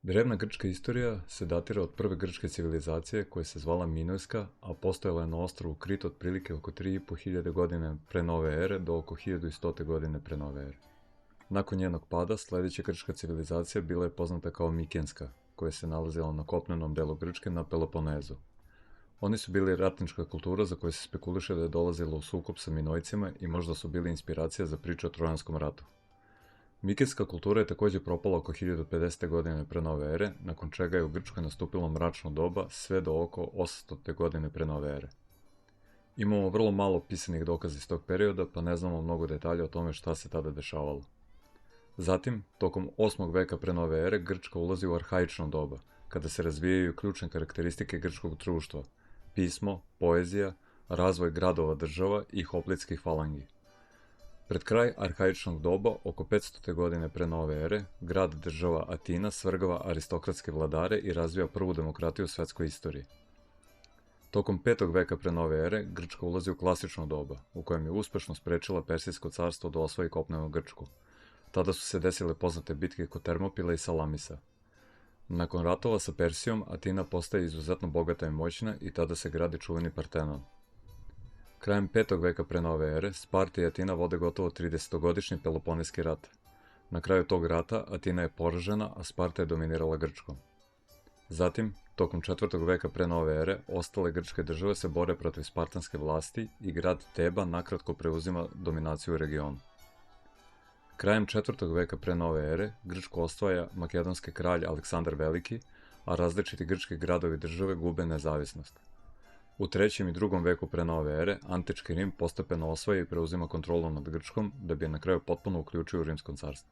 Drevna grčka istorija se datira od prve grčke civilizacije koja se zvala Minojska, a postojala je na ostrvu Krit otprilike oko 3500 godine pre nove ere do oko 1100. godine pre nove ere. Nakon njenog pada, sledeća grčka civilizacija bila je poznata kao Mikenska, koja se nalazila na kopnenom delu Grčke na Peloponezu. Oni su bili ratnička kultura za koju se spekuliše da je dolazila u sukob sa Minojcima i možda su bili inspiracija za priču o Trojanskom ratu. Mikenska kultura je takođe propala oko 1050. godine pre nove ere, nakon čega je u Grčkoj nastupilo mračno doba sve do oko 800. godine pre nove ere. Imamo vrlo malo pisanih dokaza iz tog perioda, pa ne znamo mnogo detalja o tome šta se tada dešavalo. Zatim, tokom 8. veka pre nove ere, Grčka ulazi u arhaično doba, kada se razvijaju ključne karakteristike grčkog društva, pismo, poezija, razvoj gradova država i hoplitskih falangi. Pred kraj arhaičnog doba, oko 500. godine pre nove ere, grad država Atina svrgava aristokratske vladare i razvija prvu demokratiju u svetskoj istoriji. Tokom 5. veka pre nove ere, Grčka ulazi u klasično doba, u kojem je uspešno sprečila Persijsko carstvo da osvoji kopnenu Grčku. Tada su se desile poznate bitke kod Termopila i Salamisa. Nakon ratova sa Persijom, Atina postaje izuzetno bogata i moćna i tada se gradi čuveni Partenon. Krajem 5. veka pre nove ere, Sparta i Atina vode gotovo 30-godišnji Peloponeski rat. Na kraju tog rata, Atina je poražena, a Sparta je dominirala Grčkom. Zatim, tokom 4. veka pre nove ere, ostale grčke države se bore protiv spartanske vlasti i grad Teba nakratko preuzima dominaciju u regionu. Krajem 4. veka pre nove ere, Grčku osvaja makedonski kralj Aleksandar Veliki, a različiti grčki gradovi države gube nezavisnost. U 3. i 2. veku pre nove ere, antički Rim postepeno osvaja i preuzima kontrolu nad Grčkom, da bi je na kraju potpuno uključio u Rimskom carstvu.